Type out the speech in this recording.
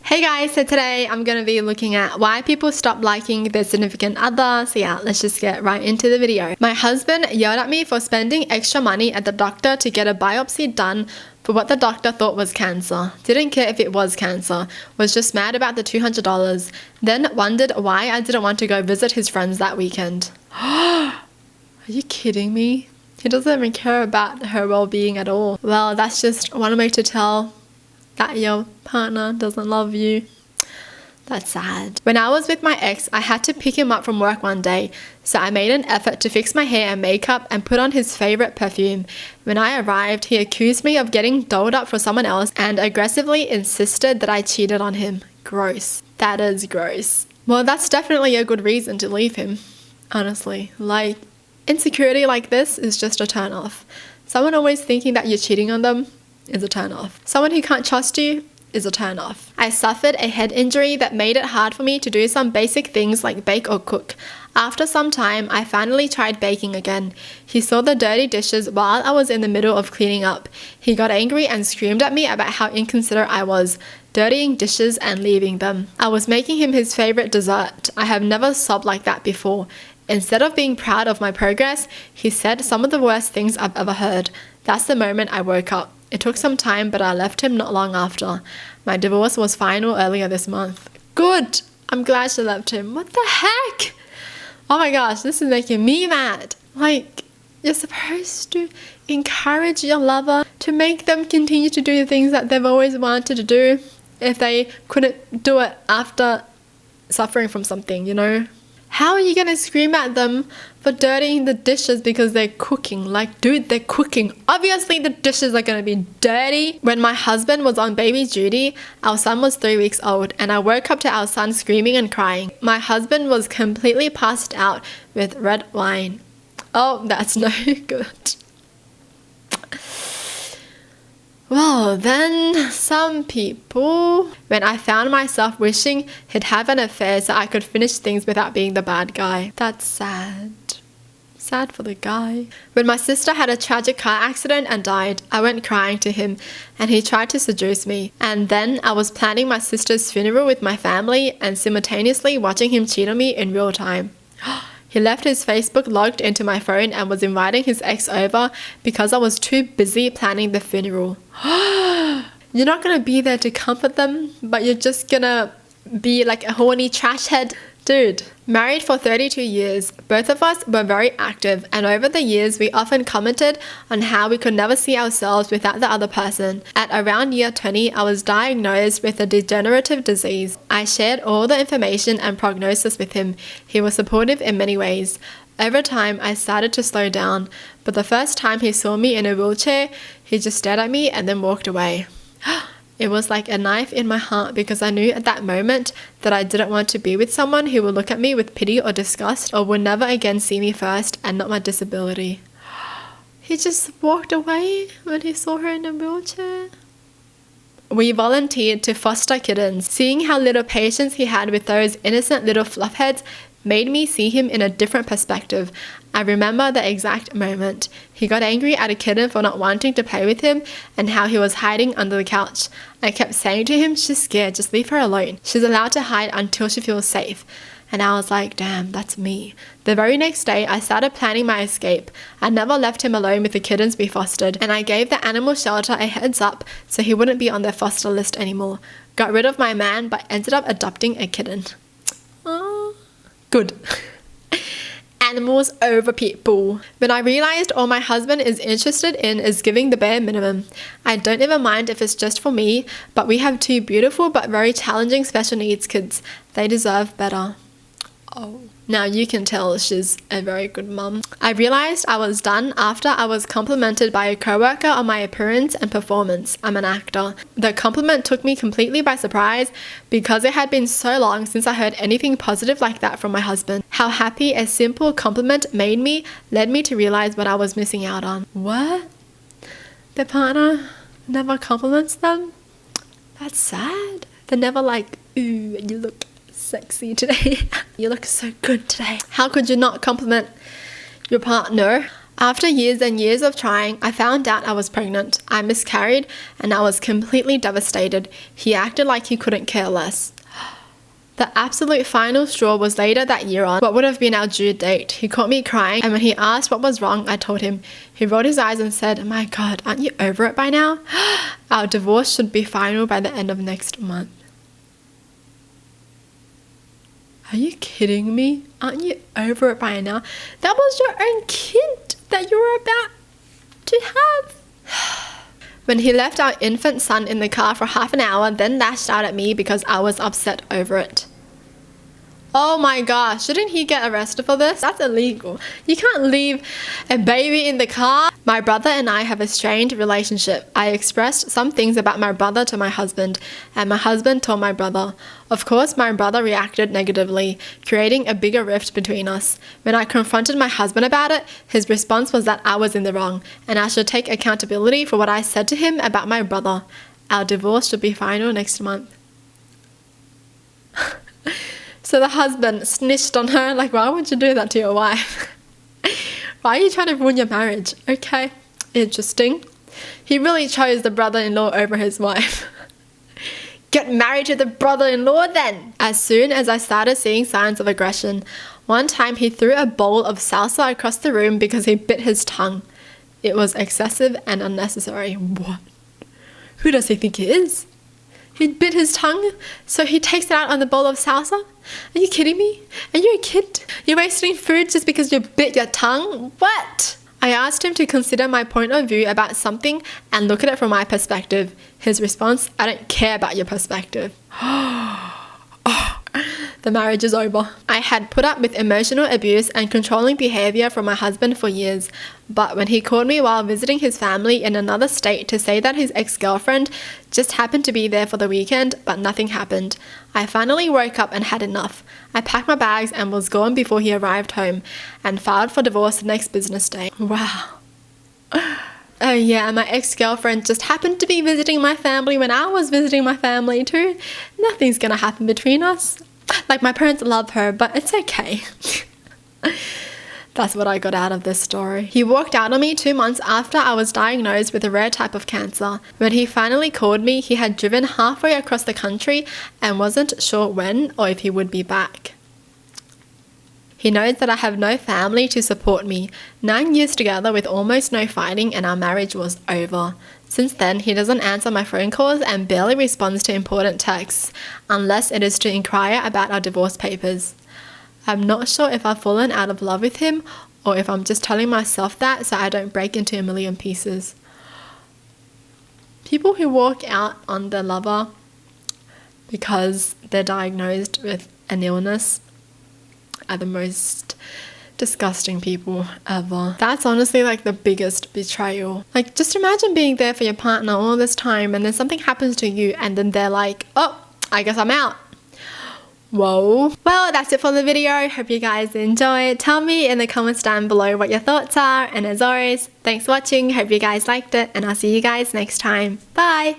Hey guys, so today I'm going to be looking at why people stop liking their significant other. So yeah, let's just get right into the video. My husband yelled at me for spending extra money at the doctor to get a biopsy done for what the doctor thought was cancer. Didn't care if it was cancer, was just mad about the $200. Then wondered why I didn't want to go visit his friends that weekend. Are you kidding me? He doesn't even care about her well-being at all. Well, that's just one way to tell that your partner doesn't love you. That's sad. When I was with my ex, I had to pick him up from work one day, so I made an effort to fix my hair and makeup and put on his favorite perfume. When I arrived, he accused me of getting dolled up for someone else and aggressively insisted that I cheated on him. Gross. That is gross. Well, that's definitely a good reason to leave him, honestly. Like, insecurity like this is just a turn off. Someone always thinking that you're cheating on them is a turn off. Someone who can't trust you is a turn off. I suffered a head injury that made it hard for me to do some basic things like bake or cook. After some time, I finally tried baking again. He saw the dirty dishes while I was in the middle of cleaning up. He got angry and screamed at me about how inconsiderate I was, dirtying dishes and leaving them. I was making him his favorite dessert. I have never sobbed like that before. Instead of being proud of my progress, he said some of the worst things I've ever heard. That's the moment I woke up. It took some time, but I left him not long after. My divorce was final earlier this month. Good! I'm glad she left him. What the heck? Oh my gosh, this is making me mad. Like, you're supposed to encourage your lover to make them continue to do the things that they've always wanted to do if they couldn't do it after suffering from something, you know? How are you going to scream at them for dirtying the dishes because they're cooking? Like, dude, they're cooking. Obviously, the dishes are going to be dirty. When my husband was on baby duty, our son was 3 weeks old, and I woke up to our son screaming and crying. My husband was completely passed out with red wine. Oh, that's no good. Well, then some people, when I found myself wishing he'd have an affair so I could finish things without being the bad guy. That's sad. Sad for the guy. When my sister had a tragic car accident and died, I went crying to him and he tried to seduce me. And then I was planning my sister's funeral with my family and simultaneously watching him cheat on me in real time. He left his Facebook logged into my phone and was inviting his ex over because I was too busy planning the funeral. You're not going to be there to comfort them, but you're just going to be like a horny trash head. Dude, married for 32 years, both of us were very active, and over the years we often commented on how we could never see ourselves without the other person. At around year 20, I was diagnosed with a degenerative disease. I shared all the information and prognosis with him. He was supportive in many ways. Over time, I started to slow down, but the first time he saw me in a wheelchair, he just stared at me and then walked away. It was like a knife in my heart because I knew at that moment that I didn't want to be with someone who would look at me with pity or disgust or would never again see me first and not my disability. He just walked away when he saw her in a wheelchair. We volunteered to foster kittens. Seeing how little patience he had with those innocent little fluffheads made me see him in a different perspective. I remember the exact moment. He got angry at a kitten for not wanting to play with him and how he was hiding under the couch. I kept saying to him, she's scared, just leave her alone. She's allowed to hide until she feels safe. And I was like, damn, that's me. The very next day, I started planning my escape. I never left him alone with the kittens we fostered, and I gave the animal shelter a heads up so he wouldn't be on their foster list anymore. Got rid of my man, but ended up adopting a kitten. Oh, good. Animals over people. When I realized all my husband is interested in is giving the bare minimum. I don't even mind if it's just for me, but we have 2 beautiful but very challenging special needs kids. They deserve better. Oh. Now you can tell she's a very good mum. I realized I was done after I was complimented by a coworker on my appearance and performance. I'm an actor. The compliment took me completely by surprise because it had been so long since I heard anything positive like that from my husband. How happy a simple compliment made me led me to realize what I was missing out on. What? Their partner never compliments them? That's sad. They're never like, ooh, you look sexy today. You look so good today. How could you not compliment your partner? After years and years of trying, I found out I was pregnant. I miscarried and I was completely devastated. He acted like he couldn't care less. The absolute final straw was later that year on what would have been our due date. He caught me crying, and when he asked what was wrong, I told him. He rolled his eyes and said, "My God, aren't you over it by now? Our divorce should be final by the end of next month." Are you kidding me? Aren't you over it by now? That was your own kid that you were about to have. When he left our infant son in the car for half an hour, then lashed out at me because I was upset over it. Oh my gosh, shouldn't he get arrested for this? That's illegal. You can't leave a baby in the car. My brother and I have a strained relationship. I expressed some things about my brother to my husband, and my husband told my brother. Of course, my brother reacted negatively, creating a bigger rift between us. When I confronted my husband about it, his response was that I was in the wrong, and I should take accountability for what I said to him about my brother. Our divorce should be final next month. So the husband snitched on her. Like, why would you do that to your wife? Why are you trying to ruin your marriage? Okay, interesting. He really chose the brother-in-law over his wife. Get married to the brother-in-law then. As soon as I started seeing signs of aggression, one time he threw a bowl of salsa across the room because he bit his tongue. It was excessive and unnecessary. What? Who does he think he is? He bit his tongue, so he takes it out on the bowl of salsa? Are you kidding me? Are you a kid? You're wasting food just because you bit your tongue? What? I asked him to consider my point of view about something and look at it from my perspective. His response, "I don't care about your perspective." The marriage is over. I had put up with emotional abuse and controlling behavior from my husband for years, but when he called me while visiting his family in another state to say that his ex-girlfriend just happened to be there for the weekend, but nothing happened, I finally woke up and had enough. I packed my bags and was gone before he arrived home and filed for divorce the next business day. Wow. Oh yeah, my ex-girlfriend just happened to be visiting my family when I was visiting my family too. Nothing's gonna happen between us. Like, my parents love her, but it's okay. That's what I got out of this story. He walked out on me 2 months after I was diagnosed with a rare type of cancer. When he finally called me, he had driven halfway across the country and wasn't sure when or if he would be back. He knows that I have no family to support me. 9 years together with almost no fighting, and our marriage was over. Since then, he doesn't answer my phone calls and barely responds to important texts, unless it is to inquire about our divorce papers. I'm not sure if I've fallen out of love with him or if I'm just telling myself that so I don't break into a million pieces. People who walk out on their lover because they're diagnosed with an illness are the most disgusting people ever. That's honestly like the biggest betrayal. Like, just imagine being there for your partner all this time and then something happens to you and then they're like, "Oh, I guess I'm out." Whoa. Well, that's it for the video. Hope you guys enjoyed. Tell me in the comments down below what your thoughts are, and as always, thanks for watching. Hope you guys liked it, and I'll see you guys next time. Bye.